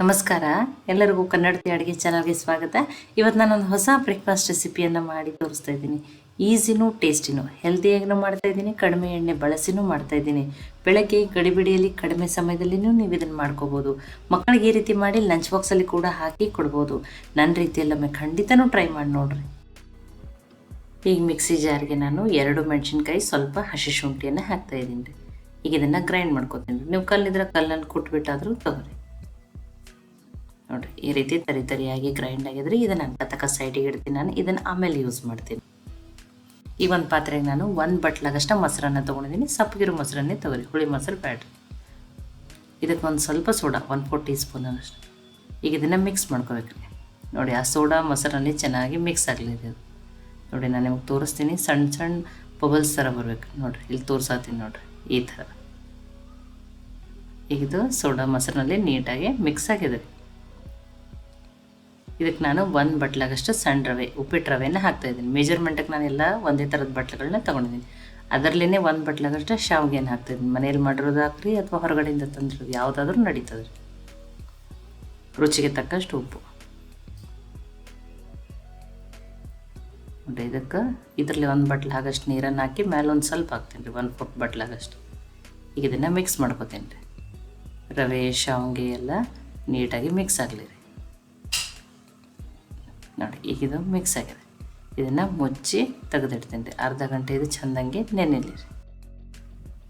ನಮಸ್ಕಾರ, ಎಲ್ಲರಿಗೂ ಕನ್ನಡತಿ ಅಡುಗೆ ಚಾನಲ್ಗೆ ಸ್ವಾಗತ. ಇವತ್ತು ನಾನೊಂದು ಹೊಸ ಬ್ರೇಕ್ಫಾಸ್ಟ್ ರೆಸಿಪಿಯನ್ನು ಮಾಡಿ ತೋರಿಸ್ತಾ ಇದ್ದೀನಿ. ಈಸಿನೂ ಟೇಸ್ಟಿನೂ, ಹೆಲ್ದಿಯಾಗಿನೂ ಮಾಡ್ತಾಯಿದ್ದೀನಿ, ಕಡಿಮೆ ಎಣ್ಣೆ ಬಳಸಿನೂ ಮಾಡ್ತಾಯಿದ್ದೀನಿ. ಬೆಳಗ್ಗೆ ಗಡಿಬಿಡಿಯಲ್ಲಿ ಕಡಿಮೆ ಸಮಯದಲ್ಲಿನೂ ನೀವು ಇದನ್ನು ಮಾಡ್ಕೋಬೋದು. ಮಕ್ಕಳಿಗೆ ಈ ರೀತಿ ಮಾಡಿ ಲಂಚ್ ಬಾಕ್ಸಲ್ಲಿ ಕೂಡ ಹಾಕಿ ಕೊಡ್ಬೋದು. ನನ್ನ ರೀತಿಯಲ್ಲೊಮ್ಮೆ ಖಂಡಿತನೂ ಟ್ರೈ ಮಾಡಿ ನೋಡ್ರಿ. ಈಗ ಮಿಕ್ಸಿ ಜಾರ್ಗೆ ನಾನು 2 ಮೆಣಸಿನ್ಕಾಯಿ, ಸ್ವಲ್ಪ ಹಸಿ ಶುಂಠಿಯನ್ನು ಹಾಕ್ತಾಯಿದ್ದೀನಿ ರೀ. ಈಗ ಇದನ್ನು ಗ್ರೈಂಡ್ ಮಾಡ್ಕೊತೀನಿ ರೀ. ನೀವು ಕಲ್ಲಿದ್ರೆ ಕಲ್ಲನ್ನು ಕುಟ್ಬಿಟ್ಟಾದರೂ ತಗೋರಿ. ನೋಡಿರಿ, ಈ ರೀತಿ ತರಿಯಾಗಿ ಗ್ರೈಂಡ್ ಆಗಿದ್ರೆ ಇದನ್ನು ಅನ್ಕತಕ್ಕ ಸೈಡಿಗೆ ಇಡ್ತೀನಿ. ನಾನು ಇದನ್ನು ಆಮೇಲೆ ಯೂಸ್ ಮಾಡ್ತೀನಿ. ಈ ಒಂದು ಪಾತ್ರೆಗೆ ನಾನು 1 ಬಟ್ಲಾಗಷ್ಟು ಮೊಸರನ್ನ ತೊಗೊಂಡಿದ್ದೀನಿ. ಸಪ್ಪಗಿರೋ ಮೊಸರನ್ನೇ ತೊಗೊರಿ, ಹುಳಿ ಮೊಸರು ಬ್ಯಾಡ್ರಿ. ಇದಕ್ಕೆ ಒಂದು ಸ್ವಲ್ಪ ಸೋಡಾ, 1/4 ಟೀ ಸ್ಪೂನ್ ಅಷ್ಟು. ಈಗ ಇದನ್ನು ಮಿಕ್ಸ್ ಮಾಡ್ಕೋಬೇಕ್ರಿ. ನೋಡಿ, ಆ ಸೋಡಾ ಮೊಸರಲ್ಲಿ ಚೆನ್ನಾಗಿ ಮಿಕ್ಸ್ ಆಗಲಿ ಅದು. ನೋಡಿ, ನಾನು ನಿಮಗೆ ತೋರಿಸ್ತೀನಿ. ಸಣ್ಣ ಸಣ್ಣ ಬಬಲ್ಸ್ ಥರ ಬರಬೇಕು. ನೋಡಿರಿ, ಇಲ್ಲಿ ತೋರಿಸ್ತೀನಿ ನೋಡಿರಿ, ಈ ಥರ. ಈಗ ಇದು ಸೋಡಾ ಮೊಸರಿನಲ್ಲಿ ನೀಟಾಗಿ ಮಿಕ್ಸ್ ಆಗಿದೆ. ಇದಕ್ಕೆ ನಾನು 1 ಬಟ್ಲಾಗಷ್ಟು ಸಣ್ಣ ರವೆ, ಉಪ್ಪಿಟ್ಟು ರವೆಯನ್ನು ಹಾಕ್ತಾಯಿದ್ದೀನಿ. ಮೆಜರ್ಮೆಂಟಿಗೆ ನಾನೆಲ್ಲ ಒಂದೇ ಥರದ ಬಟ್ಲುಗಳನ್ನ ತೊಗೊಂಡಿದ್ದೀನಿ. ಅದರಲ್ಲೇ 1 ಬಟ್ಲಾಗಷ್ಟು ಶಾವಿಗೆಯನ್ನು ಹಾಕ್ತಾಯಿದ್ದೀನಿ. ಮನೇಲಿ ಮಾಡಿರೋದು ಹಾಕ್ರಿ ಅಥವಾ ಹೊರಗಡೆಯಿಂದ ತಂದಿರೋದು ಯಾವುದಾದ್ರೂ ನಡೀತದೆ. ರುಚಿಗೆ ತಕ್ಕಷ್ಟು ಉಪ್ಪು. ನೋಡಿ, ಇದರಲ್ಲಿ 1 ಬಟ್ಲಾಗಷ್ಟು ನೀರನ್ನು ಹಾಕಿ ಮೇಲೆ ಒಂದು ಸ್ವಲ್ಪ ಹಾಕ್ತೀನಿ ರೀ, 1/4 ಬಟ್ಲಾಗಷ್ಟು. ಈಗ ಇದನ್ನು ಮಿಕ್ಸ್ ಮಾಡ್ಕೊತೀನಿ ರೀ. ರವೆ ಶಾವಿಗೆ ಎಲ್ಲ ನೀಟಾಗಿ ಮಿಕ್ಸ್ ಆಗಲಿ ರೀ. ನೋಡಿ, ಈಗ ಇದು ಮಿಕ್ಸ್ ಆಗಿದೆ. ಇದನ್ನು ಮುಚ್ಚಿ ತೆಗೆದಿಡ್ತೀನಿ ರೀ. ಅರ್ಧ ಗಂಟೆ ಇದು ಚೆಂದಂಗೆ ನೆನೆಲಿ ರೀ.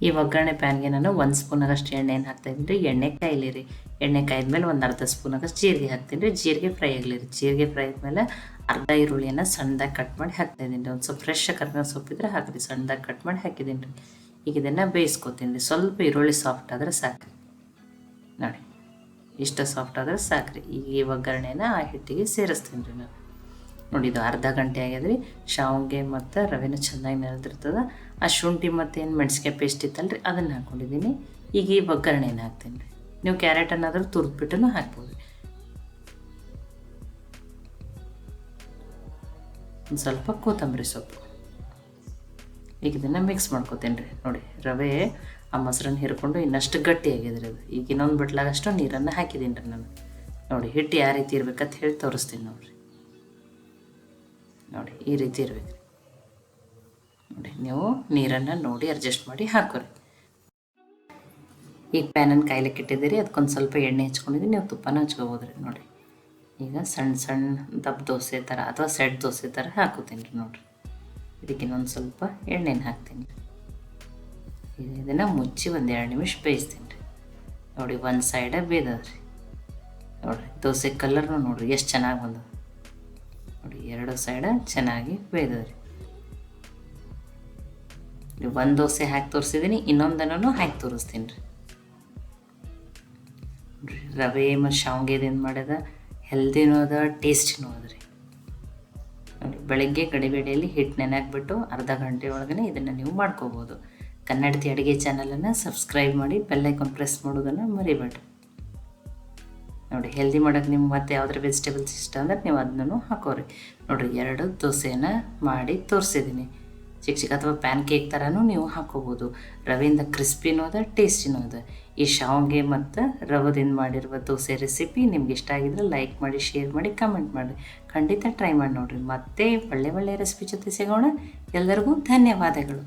ಈ ಒಗ್ಗರಣೆ ಪ್ಯಾನ್ಗೆ ನಾನು 1 ಸ್ಪೂನಾಗಷ್ಟು ಎಣ್ಣೆಯನ್ನು ಹಾಕ್ತಾಯಿದ್ದೀನಿ ರೀ. ಎಣ್ಣೆ ಕಾಯಿಲಿ ರೀ. ಎಣ್ಣೆ ಕಾಯ್ದ್ಮೇಲೆ ಒಂದು ಅರ್ಧ ಸ್ಪೂನಾಗಷ್ಟು ಜೀರಿಗೆ ಹಾಕ್ತೀನಿ ರೀ. ಜೀರಿಗೆ ಫ್ರೈ ಆಗಲಿ ರೀ. ಜೀರಿಗೆ ಫ್ರೈ ಆದಮೇಲೆ ಅರ್ಧ ಈರುಳ್ಳಿಯನ್ನು ಸಣ್ಣದಾಗಿ ಕಟ್ ಮಾಡಿ ಹಾಕ್ತಾಯಿದ್ದೀನಿ ರೀ. ಒಂದು ಸ್ವಲ್ಪ ಫ್ರೆಶ್ ಕರಿಬೇವು ಸೊಪ್ಪಿದ್ರೆ ಹಾಕಿರಿ. ಸಣ್ಣದಾಗಿ ಕಟ್ ಮಾಡಿ ಹಾಕಿದ್ದೀನಿ ರೀ. ಈಗ ಇದನ್ನು ಬೇಯಿಸ್ಕೊತೀನಿ ರೀ. ಸ್ವಲ್ಪ ಈರುಳ್ಳಿ ಸಾಫ್ಟ್ ಆದರೆ ಸಾಕು. ನೋಡಿ, ಇಷ್ಟ ಸಾಫ್ಟ್ ಆದರೆ ಸಾಕ್ರಿ. ಈಗ ಈ ಒಗ್ಗರಣೆನ ಆ ಹಿಟ್ಟಿಗೆ ಸೇರಿಸ್ತೀನಿ ರೀ ನಾನು. ನೋಡಿ, ಇದು ಅರ್ಧ ಗಂಟೆ ಆಗ್ಯದ್ರಿ. ಶಾವಿಗೆ ಮತ್ತು ರವೆನ ಚೆನ್ನಾಗಿ ನೆನೆದಿರ್ತದೆ. ಆ ಶುಂಠಿ ಮತ್ತು ಏನು ಮೆಣಸಿನ್ಕಾಯಿ ಪೇಸ್ಟ್ ಇತ್ತಲ್ರಿ, ಅದನ್ನು ಹಾಕ್ಕೊಂಡಿದ್ದೀನಿ. ಈಗ ಈ ಒಗ್ಗರಣೆನ ಹಾಕ್ತೀನಿ ರೀ. ನೀವು ಕ್ಯಾರೆಟನ್ನಾದರೂ ತುರಿದ್ಬಿಟ್ಟು ಹಾಕ್ಬೋದು. ಒಂದು ಸ್ವಲ್ಪ ಕೊತ್ತಂಬರಿ ಸೊಪ್ಪು. ಈಗ ಇದನ್ನು ಮಿಕ್ಸ್ ಮಾಡ್ಕೊತೀನಿ ರೀ. ನೋಡಿ, ರವೆ ಆ ಮೊಸರನ್ನು ಹಿರ್ಕೊಂಡು ಇನ್ನಷ್ಟು ಗಟ್ಟಿಯಾಗಿದ್ರಿ ಅದು. ಈಗ ಇನ್ನೊಂದು ಬಟ್ಲಾಗಷ್ಟು ನೀರನ್ನು ಹಾಕಿದ್ದೀನಿ ರೀ ನಾನು. ನೋಡಿ, ಹಿಟ್ಟು ಯಾವ ರೀತಿ ಇರ್ಬೇಕಂತ ಹೇಳಿ ತೋರಿಸ್ತೀನಿ ನೋಡಿರಿ. ನೋಡಿ, ಈ ರೀತಿ ಇರಬೇಕು. ನೋಡಿ, ನೀವು ನೀರನ್ನು ನೋಡಿ ಅಡ್ಜಸ್ಟ್ ಮಾಡಿ ಹಾಕೋರಿ. ಈಗ ಪ್ಯಾನನ್ನು ಕಾಯ್ಲಿಕ್ಕೆ ಇಟ್ಟಿದ್ದೀರಿ. ಅದಕ್ಕೊಂದು ಸ್ವಲ್ಪ ಎಣ್ಣೆ ಹಚ್ಕೊಂಡಿದ್ದೀನಿ. ನೀವು ತುಪ್ಪನ ಹಚ್ಕೋಬೋದು ರೀ. ನೋಡಿ, ಈಗ ಸಣ್ಣ ಸಣ್ಣ ದಪ್ಪ ದೋಸೆ ಥರ ಅಥವಾ ಸೆಟ್ ದೋಸೆ ಥರ ಹಾಕೋತೀನಿ ರೀ. ನೋಡಿರಿ, ಇದಕ್ಕೆ ಇನ್ನೊಂದು ಸ್ವಲ್ಪ ಎಣ್ಣೆನ ಹಾಕ್ತೀನಿ ರೀ. ಇದನ್ನು ಮುಚ್ಚಿ 1-2 ನಿಮಿಷ ಬೇಯಿಸ್ತೀನಿ ರೀ. ನೋಡಿ, ಒಂದು ಸೈಡ ಬೇಯ್ದದ್ರಿ. ನೋಡಿರಿ, ದೋಸೆ ಕಲರ್ನು ನೋಡಿರಿ ಎಷ್ಟು ಚೆನ್ನಾಗಿ ಬಂದದ. ನೋಡಿ, 2 ಸೈಡ ಚೆನ್ನಾಗಿ ಬೇಯ್ದದ್ರಿ. ಒಂದು ದೋಸೆ ಹಾಕಿ ತೋರಿಸಿದ್ದೀನಿ, ಇನ್ನೊಂದನ್ನು ಹಾಕಿ ತೋರಿಸ್ತೀನಿ ರೀ. ರವೆ ಮತ್ತು ಶಾವಿಗೆದಿಂದ ಮಾಡಿದ ಹೆಲ್ದಿನೂ ಅದ, ಟೇಸ್ಟಿನೂ ಅದ ರೀ. ನೋಡಿ, ಬೆಳಗ್ಗೆ ಗಡಿಬೇಡಿಯಲ್ಲಿ ಹಿಟ್ಟು ನೆನೆಹಾಕ್ಬಿಟ್ಟು ಅರ್ಧ ಗಂಟೆ ಒಳಗನೆ ಇದನ್ನು ನೀವು ಮಾಡ್ಕೋಬೋದು. ಕನ್ನಡತಿ ಅಡುಗೆ ಚಾನಲನ್ನು ಸಬ್ಸ್ಕ್ರೈಬ್ ಮಾಡಿ, ಬೆಲ್ ಐಕಾನ್ ಪ್ರೆಸ್ ಮಾಡೋದನ್ನು ಮರಿಬೇಡ್ರಿ. ನೋಡಿ, ಹೆಲ್ದಿ ಮಾಡೋಕ್ಕೆ ನಿಮ್ಗೆ ಮತ್ತೆ ಯಾವುದ್ರ ವೆಜಿಟೇಬಲ್ಸ್ ಇಷ್ಟ ಅಂದ್ರೆ ನೀವು ಅದನ್ನು ಹಾಕೋರಿ. ನೋಡಿರಿ, 2 ದೋಸೆನ ಮಾಡಿ ತೋರಿಸಿದ್ದೀನಿ. ಚಿಕ್ಕ ಚಿಕ್ಕ ಅಥವಾ ಪ್ಯಾನ್ ಕೇಕ್ ಥರನೂ ನೀವು ಹಾಕೋಬೋದು. ರವೆಯಿಂದ ಕ್ರಿಸ್ಪಿನೂ ಅದ, ಟೇಸ್ಟಿನೂ ಅದ. ಈ ಶಾವಿಗೆ ಮತ್ತು ರವದಿಂದ ಮಾಡಿರುವ ದೋಸೆ ರೆಸಿಪಿ ನಿಮ್ಗೆ ಇಷ್ಟ ಆಗಿದ್ರೆ ಲೈಕ್ ಮಾಡಿ, ಶೇರ್ ಮಾಡಿ, ಕಮೆಂಟ್ ಮಾಡಿ. ಖಂಡಿತ ಟ್ರೈ ಮಾಡಿ ನೋಡಿರಿ. ಮತ್ತೆ ಒಳ್ಳೆ ರೆಸಿಪಿ ಜೊತೆ ಸಿಗೋಣ. ಎಲ್ಲರಿಗೂ ಧನ್ಯವಾದಗಳು.